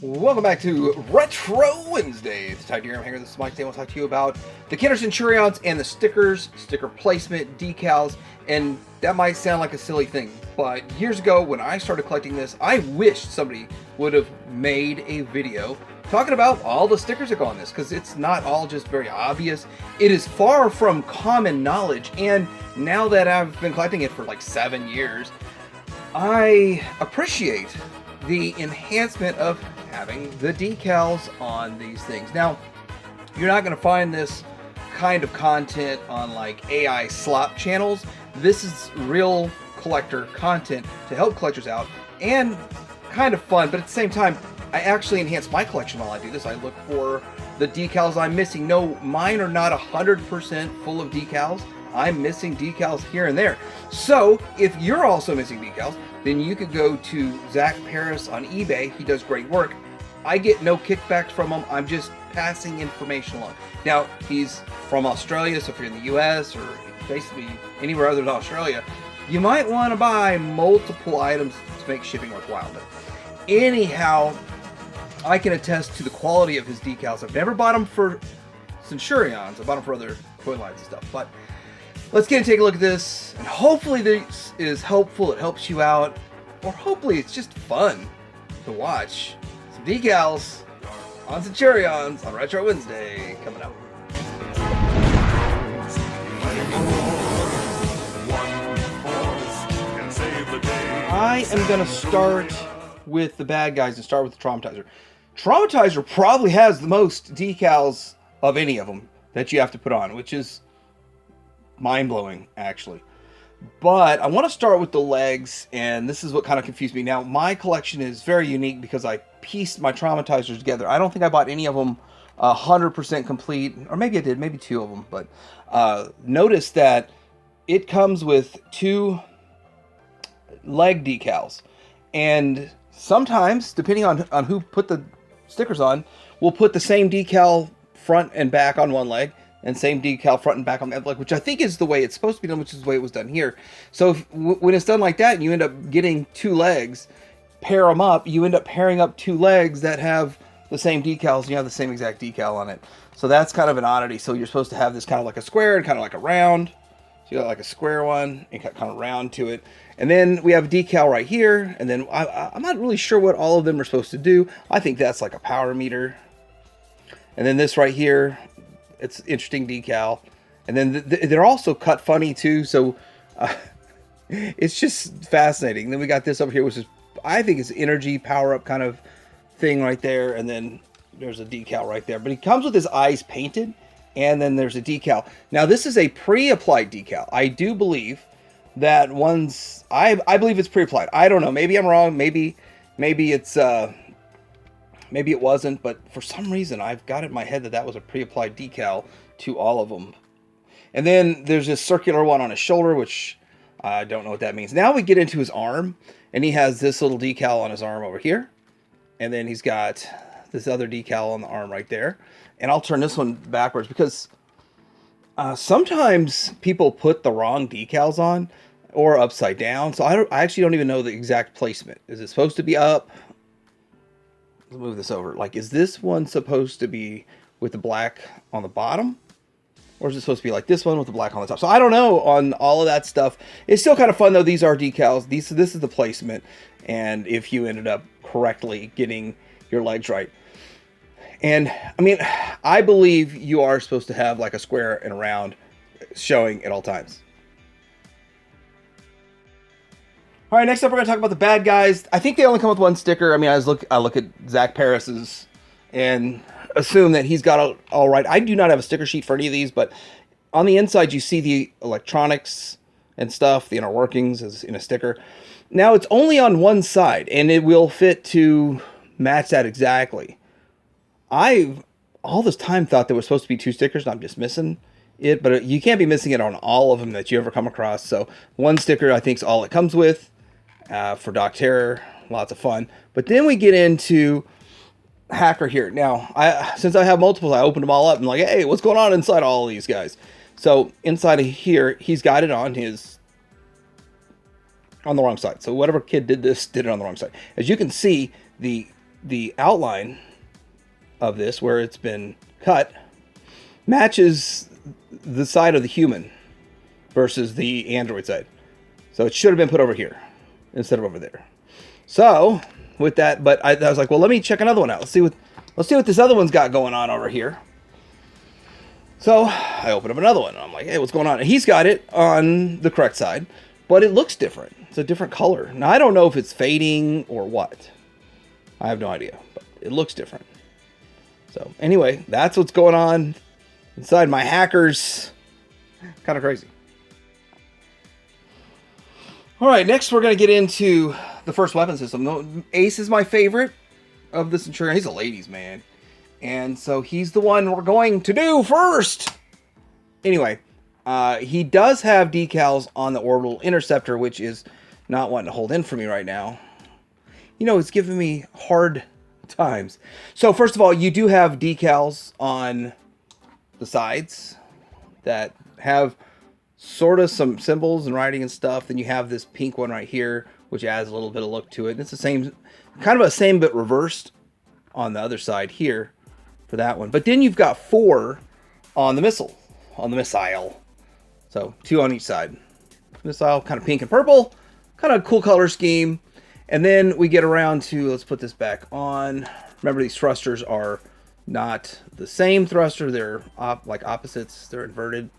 Welcome back to Retro Wednesday. It's Ty Deer. I'm here. This is Mike. Today I want to talk to you about the Kenner Centurions and the stickers, sticker placement, decals, and that might sound like a silly thing, but years ago when I started collecting this, I wished somebody would have made a video talking about all the stickers that go on this, because it's not all just very obvious. It is far from common knowledge, and now that I've been collecting it for like 7 years, I appreciate the enhancement of having the decals on these things. Now, you're not going to find this kind of content on like AI slop channels. This is real collector content to help collectors out and kind of fun, but at the same time, I actually enhance my collection while I do this. I look for the decals I'm missing. No, mine are not 100% full of decals. I'm missing decals here and there. So if you're also missing decals, then you could go to Zach Paris on eBay. He does great work. I get no kickbacks from him. I'm just passing information along. Now, he's from Australia, so if you're in the US or basically anywhere other than Australia, you might want to buy multiple items to make shipping worthwhile. But anyhow, I can attest to the quality of his decals. I've never bought them for Centurions. I bought them for other toy lines and stuff. But let's get and take a look at this, and hopefully this is helpful. It helps you out, or hopefully it's just fun to watch. Some decals on Centurions on Retro Wednesday coming up. I am going to start with the bad guys and start with the Traumatizer. Traumatizer probably has the most decals of any of them that you have to put on, which is mind-blowing, actually. But I want to start with the legs, and this is what kind of confused me. Now, my collection is very unique because I pieced my Traumatizers together. I don't think I bought any of them 100% complete, or maybe I did, maybe 2 of them. But notice that it comes with 2 leg decals, and sometimes, depending on who put the stickers on, we'll put the same decal front and back on one leg, and same decal front and back on the other leg, which I think is the way it's supposed to be done, which is the way it was done here. So when it's done like that, and you end up getting 2 legs, pair them up, you end up pairing up 2 legs that have the same decals, and you have the same exact decal on it. So that's kind of an oddity. So you're supposed to have this kind of like a square and kind of like a round. So you got like a square one and kind of round to it. And then we have a decal right here. And then I'm not really sure what all of them are supposed to do. I think that's like a power meter. And then this right here, it's interesting decal. And then they're also cut funny too. So it's just fascinating. Then we got this over here, which is, I think is energy power up kind of thing right there. And then there's a decal right there. But he comes with his eyes painted. And then there's a decal. Now this is a pre-applied decal. I do believe that one's, I believe it's pre-applied. I don't know. Maybe I'm wrong. Maybe it's, maybe it wasn't. But for some reason, I've got it in my head that that was a pre-applied decal to all of them. And then there's this circular one on his shoulder, which I don't know what that means. Now we get into his arm, and he has this little decal on his arm over here. And then he's got this other decal on the arm right there. And I'll turn this one backwards because sometimes people put the wrong decals on or upside down. So I actually don't even know the exact placement. Is it supposed to be up? Let's move this over. Like, is this one supposed to be with the black on the bottom? Or is it supposed to be like this one with the black on the top? So I don't know on all of that stuff. It's still kind of fun, though. These are decals. This is the placement. And if you ended up correctly getting your legs right. And, I mean, I believe you are supposed to have like a square and a round showing at all times. All right, next up we're going to talk about the bad guys. I think they only come with 1 sticker. I mean, I look at Zach Paris's and assume that he's got it all right. I do not have a sticker sheet for any of these, but on the inside you see the electronics and stuff, the inner workings is in a sticker. Now, it's only on one side, and it will fit to match that exactly. I've all this time thought there was supposed to be 2 stickers, and I'm just missing it. But you can't be missing it on all of them that you ever come across. So 1 sticker, I think, is all it comes with for Doc Terror. Lots of fun. But then we get into Hacker here. Now, since I have multiples, I opened them all up and like, hey, what's going on inside all of these guys? So inside of here, he's got it on his on the wrong side. So whatever kid did this did it on the wrong side. As you can see, the the outline of this, where it's been cut, matches the side of the human versus the Android side. So it should have been put over here instead of over there. So with that, but I was like, well, let me check another one out. Let's see what this other one's got going on over here. So I opened up another one. And I'm like, hey, what's going on? And he's got it on the correct side, but it looks different. It's a different color. Now, I don't know if it's fading or what. I have no idea, but it looks different. So anyway, that's what's going on inside my hackers. Kind of crazy. All right, next we're going to get into the first weapon system. Ace is my favorite of the Centurion. He's a ladies' man. And so he's the one we're going to do first. Anyway, he does have decals on the orbital interceptor, which is not wanting to hold in for me right now. You know, it's giving me hard times. So first of all, you do have decals on the sides that have sort of some symbols and writing and stuff. Then you have this pink one right here, which adds a little bit of look to it. It's the same, kind of a same but reversed on the other side here for that one. But then you've got 4 on the missile. So 2 on each side. Missile, kind of pink and purple, kind of cool color scheme. And then we get around to, let's put this back on. Remember, these thrusters are not the same thruster. They're like opposites. They're inverted,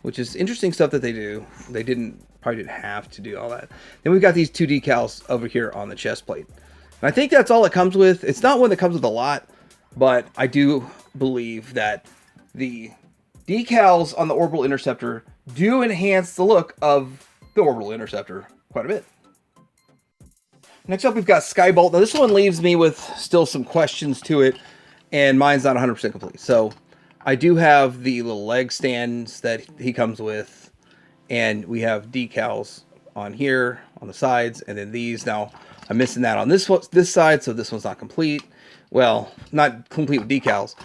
which is interesting stuff that they do. They probably didn't have to do all that. Then we've got these 2 decals over here on the chest plate. And I think that's all it comes with. It's not one that comes with a lot, but I do believe that the decals on the orbital interceptor do enhance the look of the orbital interceptor quite a bit. Next up, we've got Skybolt. Now, this one leaves me with still some questions to it, and mine's not 100% complete. So I do have the little leg stands that he comes with, and we have decals on here, on the sides, and then these. Now, I'm missing that on this side, so this one's not complete. Well, not complete with decals.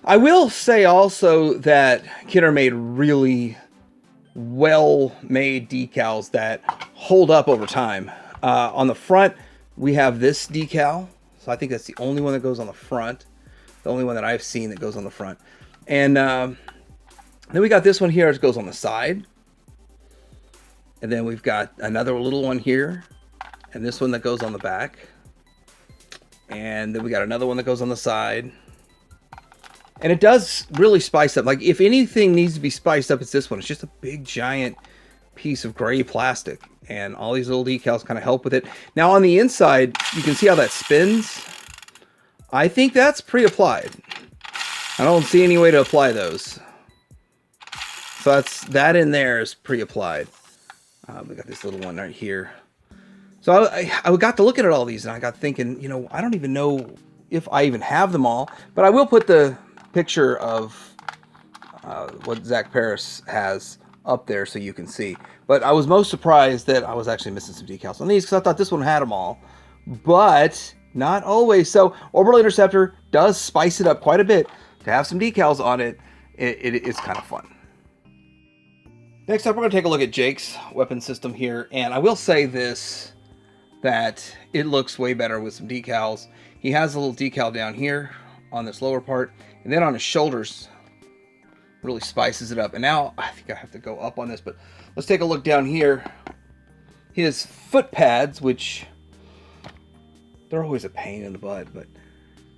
I will say also that Kidder made really well-made decals that hold up over time. On the front, we have this decal. So I think that's the only one that goes on the front. The only one that I've seen that goes on the front. And then we got this one here that goes on the side. And then we've got another little one here. And this one that goes on the back. And then we got another one that goes on the side. And it does really spice up. Like, if anything needs to be spiced up, it's this one. It's just a big, giant piece of gray plastic. And all these little decals kind of help with it. Now, on the inside, you can see how that spins. I think that's pre-applied. I don't see any way to apply those. So that in there is pre-applied. We got this little one right here. So I got to looking at all these, and I got thinking, you know, I don't even know if I even have them all. But I will put the picture of what Zach Paris has up there so you can see. But I was most surprised that I was actually missing some decals on these, because I thought this one had them all. But not always. So Orbital Interceptor does spice it up quite a bit. To have some decals on it, it is kind of fun. Next up, we're going to take a look at Jake's weapon system here. And I will say this, that it looks way better with some decals. He has a little decal down here on this lower part. And then on his shoulders, really spices it up. And now, I think I have to go up on this, but let's take a look down here. His foot pads, which they're always a pain in the butt, but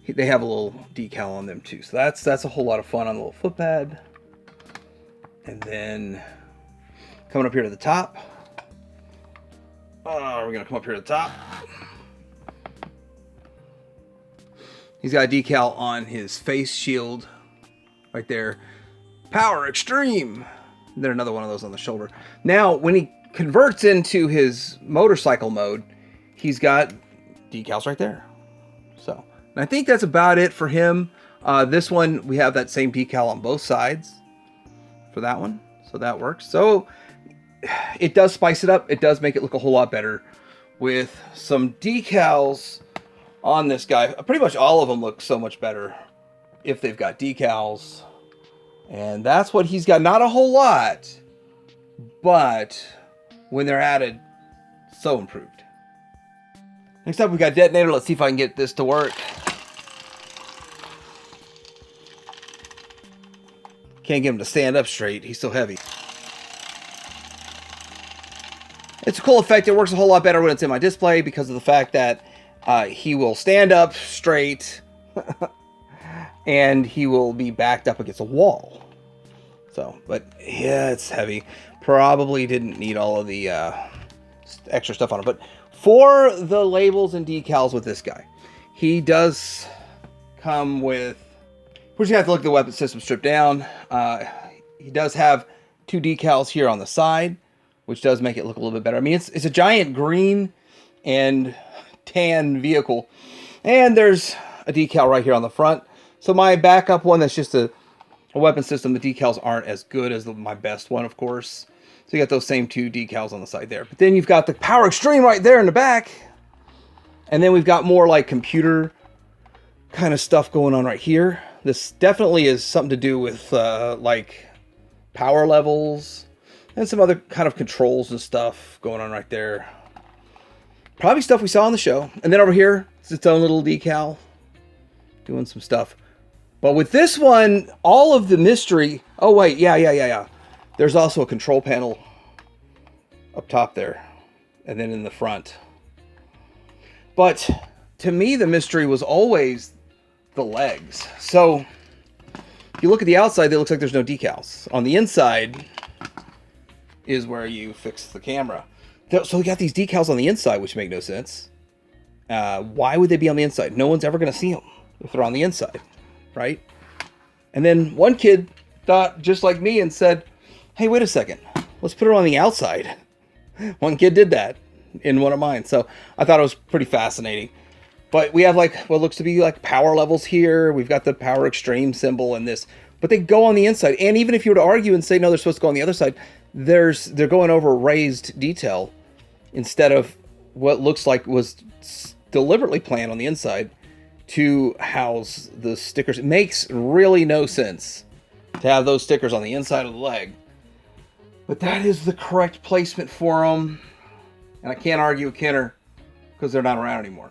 they have a little decal on them too. So that's a whole lot of fun on the little foot pad. And then coming up here to the top. We're going to come up here to the top. He's got a decal on his face shield right there. Power Extreme. And then another one of those on the shoulder. Now, when he converts into his motorcycle mode, he's got decals right there. So, and I think that's about it for him. This one, we have that same decal on both sides for that one. So that works. So it does spice it up. It does make it look a whole lot better with some decals on this guy. Pretty much all of them look so much better if they've got decals. And that's what he's got. Not a whole lot, but when they're added, so improved. Next up, we got detonator. Let's see if I can get this to work. Can't get him to stand up straight. He's so heavy. It's a cool effect. It works a whole lot better when it's in my display because of the fact that he will stand up straight and he will be backed up against a wall. So, but yeah, it's heavy. Probably didn't need all of the extra stuff on it. But for the labels and decals with this guy, he does come with... We're just going to have to look at the weapon system stripped down. He does have 2 decals here on the side, which does make it look a little bit better. I mean, it's a giant green and tan vehicle. And there's a decal right here on the front. So my backup one, that's just a weapon system. The decals aren't as good as my best one, of course. So you got those same 2 decals on the side there. But then you've got the Power Extreme right there in the back. And then we've got more like computer kind of stuff going on right here. This definitely is something to do with like power levels and some other kind of controls and stuff going on right there. Probably stuff we saw on the show. And then over here, it's its own little decal doing some stuff. But with this one, all of the mystery... Oh, wait. Yeah. There's also a control panel up top there. And then in the front. But to me, the mystery was always the legs. So if you look at the outside, it looks like there's no decals. On the inside is where you fix the camera. So we got these decals on the inside, which make no sense. Why would they be on the inside? No one's ever going to see them if they're on the inside, right? And then one kid thought just like me and said, hey, wait a second. Let's put it on the outside. One kid did that in one of mine. So I thought it was pretty fascinating. But we have like what looks to be like power levels here. We've got the Power Extreme symbol and this. But they go on the inside. And even if you were to argue and say, no, they're supposed to go on the other side, they're going over raised detail instead of what looks like was deliberately planned on the inside to house the stickers. It makes really no sense to have those stickers on the inside of the leg. But that is the correct placement for them. And I can't argue with Kenner because they're not around anymore.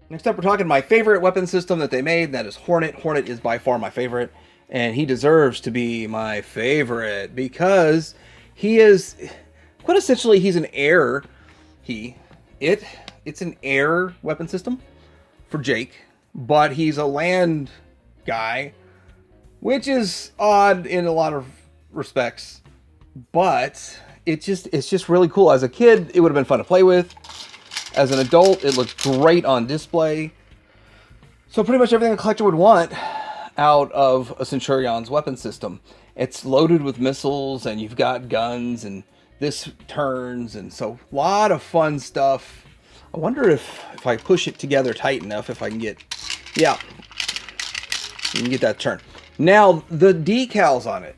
Next up, we're talking my favorite weapon system that they made. That is Hornet. Hornet is by far my favorite. And he deserves to be my favorite because he is... Quite essentially, he's an air... It's an air weapon system for Jake. But he's a land guy, which is odd in a lot of respects. But it's just really cool. As a kid, it would have been fun to play with. As an adult, it looked great on display. So pretty much everything a collector would want out of a Centurion's weapon system. It's loaded with missiles, and you've got guns, and this turns, and so a lot of fun stuff. I wonder if I push it together tight enough, if I can get... Yeah. You can get that turn. Now, the decals on it.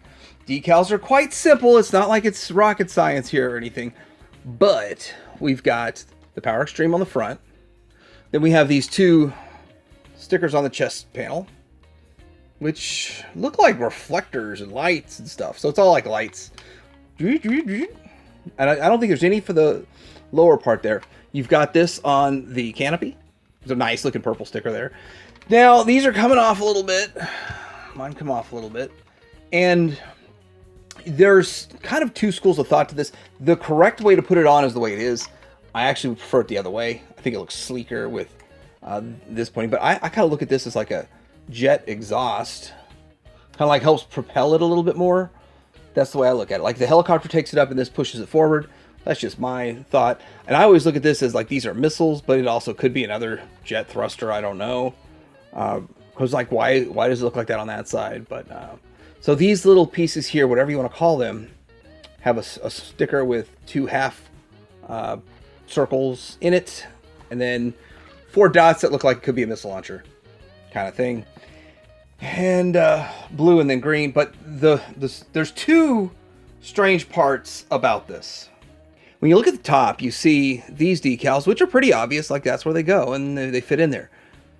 Decals are quite simple. It's not like it's rocket science here or anything. But we've got the Power Extreme on the front. Then we have these 2 stickers on the chest panel, which look like reflectors and lights and stuff. So it's all like lights. And I don't think there's any for the lower part there. You've got this on the canopy. There's a nice looking purple sticker there. Now, these are coming off a little bit. Mine come off a little bit. And there's kind of 2 schools of thought to this. The correct way to put it on is the way it is. I actually prefer it the other way. I think it looks sleeker with this pointing. But I kind of look at this as like a jet exhaust. Kind of like helps propel it a little bit more. That's the way I look at it. Like the helicopter takes it up and this pushes it forward. That's just my thought. And I always look at this as like these are missiles, but it also could be another jet thruster. I don't know. Because like why does it look like that on that side? But so these little pieces here, whatever you want to call them, have a sticker with 2 half circles in it, and then 4 dots that look like it could be a missile launcher kind of thing, and blue and then green. But there's 2 strange parts about this. When you look at the top, you see these decals, which are pretty obvious, like that's where they go and they fit in there.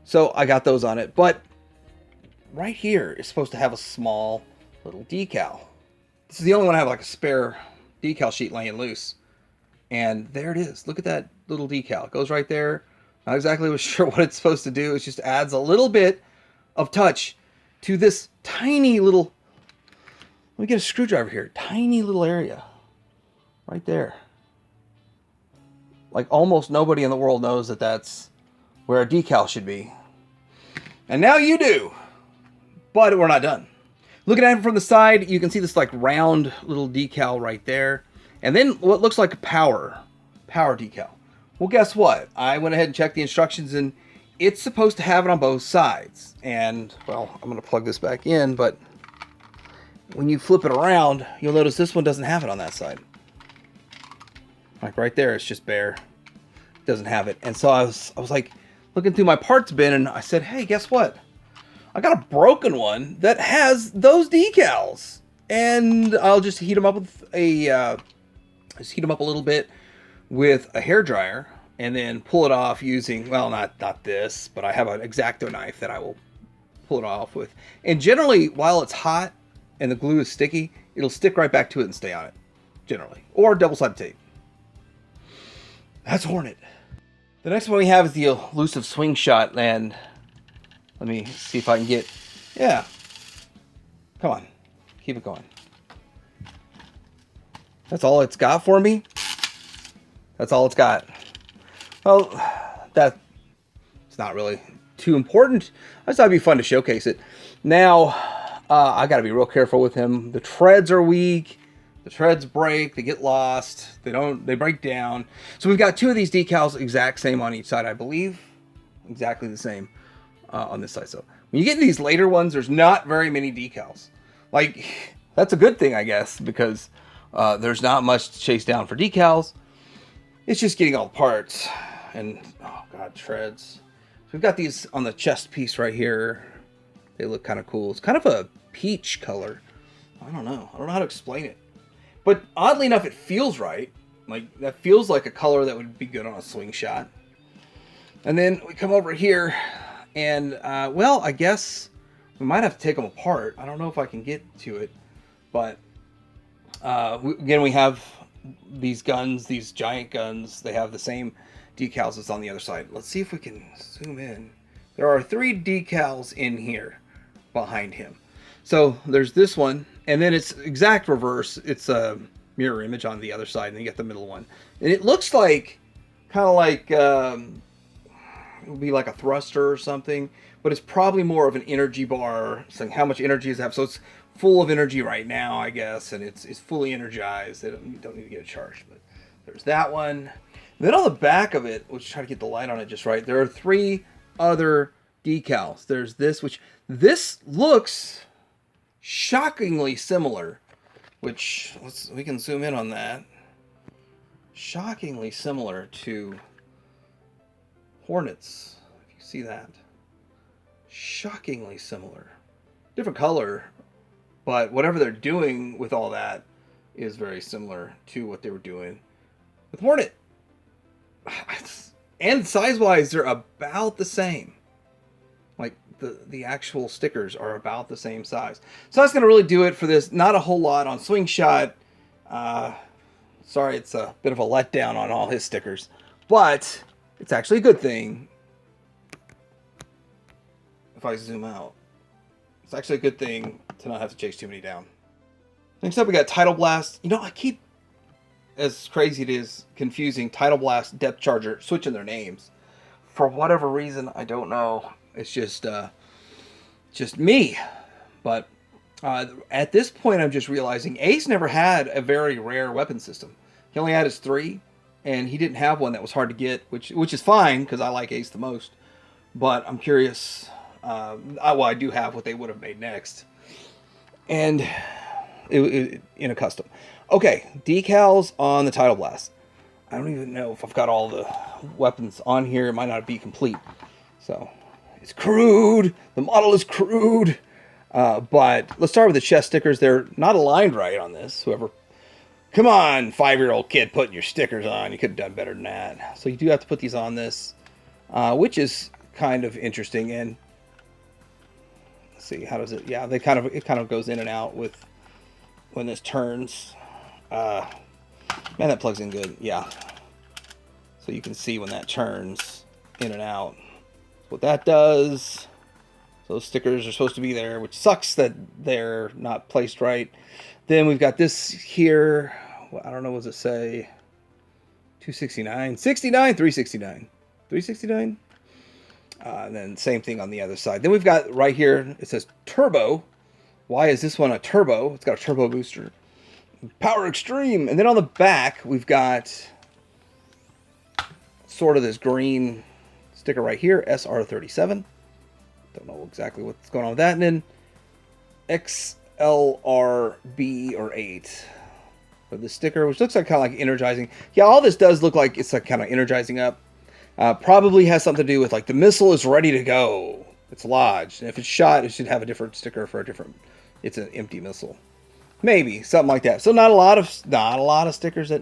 So I got those on it, but right here is supposed to have a small little decal. This is the only one I have like a spare decal sheet laying loose. And there it is. Look at that little decal. It goes right there. Not exactly sure what it's supposed to do. It just adds a little bit of touch to this tiny little... Let me get a screwdriver here. Tiny little area. Right there. Like almost nobody in the world knows that that's where a decal should be. And now you do. But we're not done. Looking at it from the side, you can see this like round little decal right there. And then what looks like a power decal. Well, guess what? I went ahead and checked the instructions, and it's supposed to have it on both sides. And, well, I'm going to plug this back in, but when you flip it around, you'll notice this one doesn't have it on that side. Like right there, it's just bare. It doesn't have it. And so I was like looking through my parts bin, and I said, hey, guess what? I got a broken one that has those decals. And I'll just heat them up with just heat them up a little bit with a hairdryer, and then pull it off using, well, not this, but I have an X-Acto knife that I will pull it off with. And generally, while it's hot and the glue is sticky, it'll stick right back to it and stay on it, generally. Or double-sided tape. That's Hornet. The next one we have is the elusive swing shot, and let me see if I can get, yeah. Come on, keep it going. That's all it's got for me. That's all it's got. Well, that's not really too important. I just thought it'd be fun to showcase it. Now, I got to be real careful with him. The treads are weak. The treads break. They get lost. They break down. So we've got two of these decals, exact same on each side, I believe. Exactly the same on this side. So when you get these later ones, there's not very many decals. Like, that's a good thing, I guess, because there's not much to chase down for decals. It's just getting all the parts. And, oh god, treads. So we've got these on the chest piece right here. They look kind of cool. It's kind of a peach color. I don't know how to explain it. But oddly enough, it feels right. Like, that feels like a color that would be good on a swing shot. And then we come over here, and, well, I guess we might have to take them apart. I don't know if I can get to it. But, again, we have these guns, these giant guns. They have the same decals as on the other side. Let's see if we can zoom in. There are 3 decals in here behind him. So there's this one, and then it's exact reverse. It's a mirror image on the other side, and you get the middle one. And it looks like, kind of like, it would be like a thruster or something, but it's probably more of an energy bar, saying how much energy does it have. So it's full of energy right now, I guess, and it's fully energized. They don't need to get it charged, but there's that one. Then on the back of it, let's try to get the light on it just right. There are 3 other decals. There's this, which this looks shockingly similar, which we can zoom in on that. Shockingly similar to Hornets, if you see that. Shockingly similar. Different color, but whatever they're doing with all that is very similar to what they were doing with Hornet. And size-wise, they're about the same. Like, the actual stickers are about the same size. So that's going to really do it for this. Not a whole lot on Swing Shot. Sorry, it's a bit of a letdown on all his stickers. But it's actually a good thing. If I zoom out. It's actually a good thing to not have to chase too many down. Next up, we got Tidal Blast. You know, I keep, as crazy it is, confusing Tidal Blast, Depth Charger, switching their names. For whatever reason, I don't know. It's just me. But at this point, I'm just realizing Ace never had a very rare weapon system. He only had his 3, and he didn't have one that was hard to get, which is fine, because I like Ace the most. But I'm curious. Well, I do have what they would have made next. And in a custom. Okay, decals on the Tidal Blast. I don't even know if I've got all the weapons on here. It might not be complete. So, it's crude. The model is crude. But let's start with the chest stickers. They're not aligned right on this. Come on, 5-year-old kid putting your stickers on. You could have done better than that. So you do have to put these on this, which is kind of interesting. And let's see, how does it? Yeah, it kind of goes in and out with when this turns. Man, that plugs in good. Yeah. So you can see when that turns in and out. What that does. Those stickers are supposed to be there, which sucks that they're not placed right. Then we've got this here. Well, I don't know what does it say. 269, 69, 369, 369. And then same thing on the other side. Then we've got right here, it says turbo. Why is this one a turbo? It's got a turbo booster. Power extreme. And then on the back, we've got sort of this green sticker right here, SR37. Don't know exactly what's going on with that. And then XLRB or 8 for the sticker, which looks like kind of like energizing. Yeah, all this does look like it's like kind of energizing up. Probably has something to do with like the missile is ready to go. It's lodged. And if it's shot, it should have a different sticker for a different. It's an empty missile. Maybe something like that. So not a lot of stickers that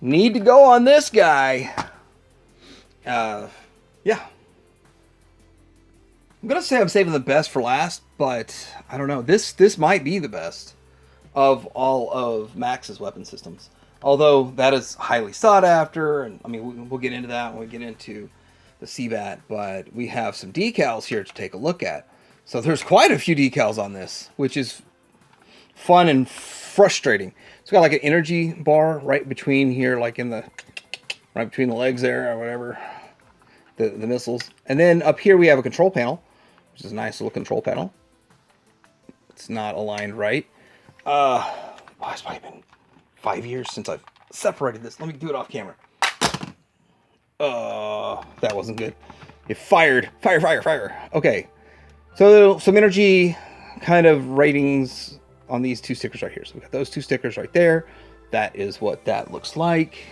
need to go on this guy. Yeah. I'm gonna say I'm saving the best for last, but I don't know. This might be the best of all of Max's weapon systems. Although that is highly sought after, and I mean we'll get into that when we get into the CBAT. But we have some decals here to take a look at. So there's quite a few decals on this, which is fun and frustrating. It's got like an energy bar right between here, like in the right between the legs there or whatever. The missiles, and then up here we have a control panel, which is a nice little control panel. It's not aligned right. It's probably been 5 years since I've separated this. Let me do it off camera. That wasn't good. It fired. Fire. Okay. So some energy kind of ratings on these two stickers right here. So we got those two stickers right there. That is what that looks like.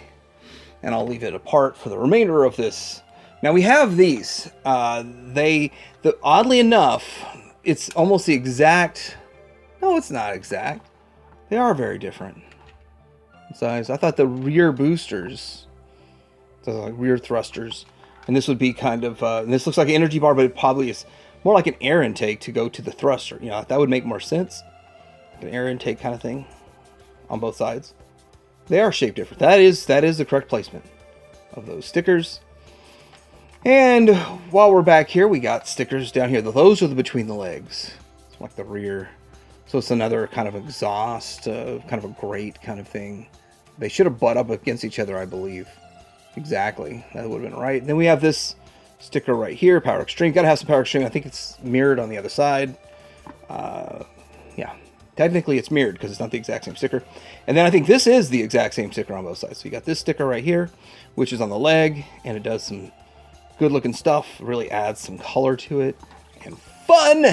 And I'll leave it apart for the remainder of this. Now we have these. Oddly enough, it's almost the exact. No, it's not exact. They are very different in size. I thought the rear boosters, so like rear thrusters, and this would be kind of. And this looks like an energy bar, but it probably is more like an air intake to go to the thruster. You know, that would make more sense. Like an air intake kind of thing on both sides. They are shaped different. That is the correct placement of those stickers. And while we're back here, we got stickers down here. Those are the between the legs. It's like the rear. So it's another kind of exhaust, kind of a grate kind of thing. They should have butt up against each other, I believe. Exactly. That would have been right. And then we have this sticker right here, Power Extreme. Got to have some Power Extreme. I think it's mirrored on the other side. Yeah. Technically, it's mirrored because it's not the exact same sticker. And then I think this is the exact same sticker on both sides. So you got this sticker right here, which is on the leg, and it does some good looking stuff. Really adds some color to it and fun.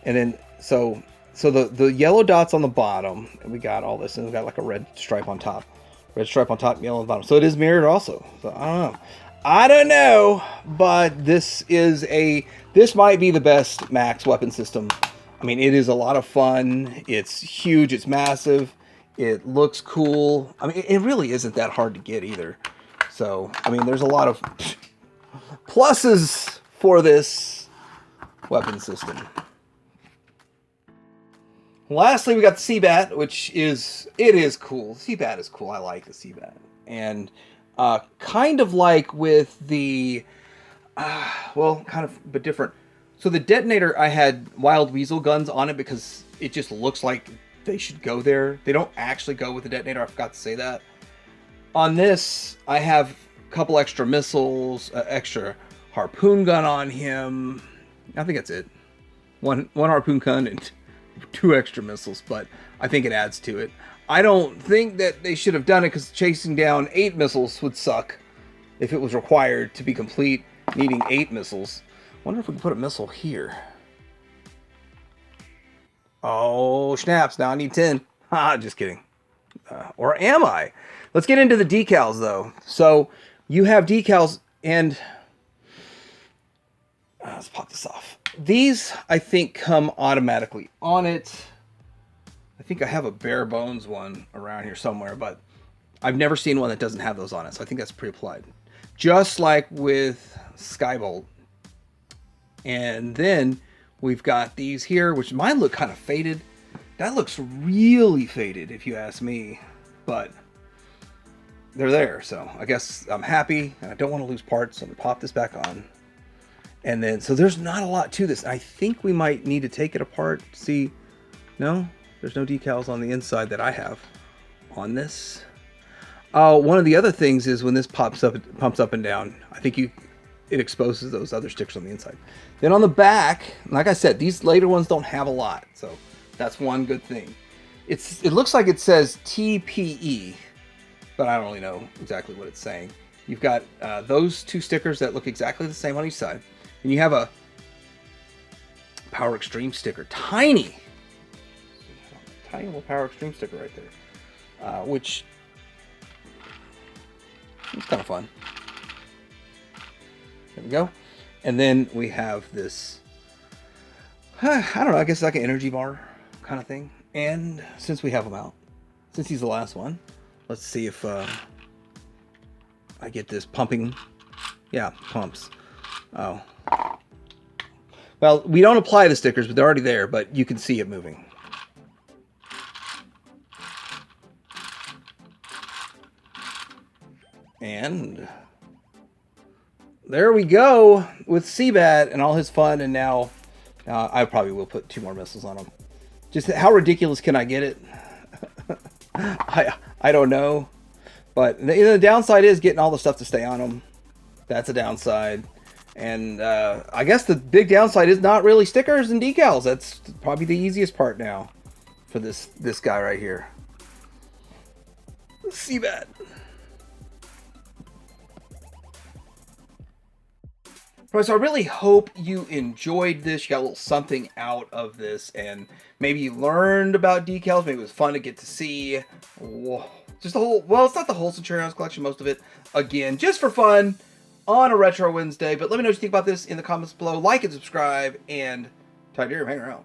And then so the yellow dots on the bottom, and we got all this, and we got like a red stripe on top, yellow on the bottom. So it is mirrored also. So I don't know, but this might be the best Max weapon system. I mean, it is a lot of fun. It's huge. It's massive. It looks cool. I mean, it really isn't that hard to get either. So, I mean, there's a lot of pluses for this weapon system. Lastly, we got the CBAT, which is cool. CBAT is cool. I like the CBAT. And kind of like with the, kind of, but different. So the detonator, I had Wild Weasel guns on it because it just looks like they should go there. They don't actually go with the detonator. I forgot to say that. On this, I have a couple extra missiles, extra harpoon gun on him. I think that's it. One harpoon gun and 2 extra missiles, but I think it adds to it. I don't think that they should have done it because chasing down 8 missiles would suck if it was required to be complete, needing 8 missiles. Wonder if we can put a missile here. Oh, snaps. Now I need 10. Ha, just kidding. Or am I? Let's get into the decals, though. So you have decals, and let's pop this off. These, I think, come automatically on it. I think I have a bare bones one around here somewhere, but I've never seen one that doesn't have those on it, so I think that's pre-applied. Just like with Skybolt. And then we've got these here, which mine look kind of faded. That looks really faded, if you ask me. But they're there. So I guess I'm happy, and I don't want to lose parts. So I'm gonna pop this back on. And then, so there's not a lot to this. I think we might need to take it apart. See, no, there's no decals on the inside that I have on this. One of the other things is when this pumps up and down, I think it exposes those other stickers on the inside. Then on the back, like I said, these later ones don't have a lot, so that's one good thing. It looks like it says TPE, but I don't really know exactly what it's saying. You've got those two stickers that look exactly the same on each side. And you have a Power Extreme sticker. Tiny little Power Extreme sticker right there. Which is kind of fun. There we go. And then we have this, I don't know, I guess it's like an energy bar kind of thing. And since we have him out, since he's the last one, let's see if I get this pumping. Yeah, pumps. Oh. Well, we don't apply the stickers, but they're already there, but you can see it moving. And there we go with Seabat and all his fun, and now I probably will put 2 more missiles on him. Just how ridiculous can I get it? I don't know. But the downside is getting all the stuff to stay on him. That's a downside. And I guess the big downside is not really stickers and decals. That's probably the easiest part now for this guy right here. Seabat. Right, so I really hope you enjoyed this. You got a little something out of this, and maybe you learned about decals. Maybe it was fun to get to see. Whoa. Just the whole, well, it's not the whole Centurions collection, most of it, again, just for fun on a Retro Wednesday. But let me know what you think about this in the comments below. Like and subscribe, and Tiberium, hang around.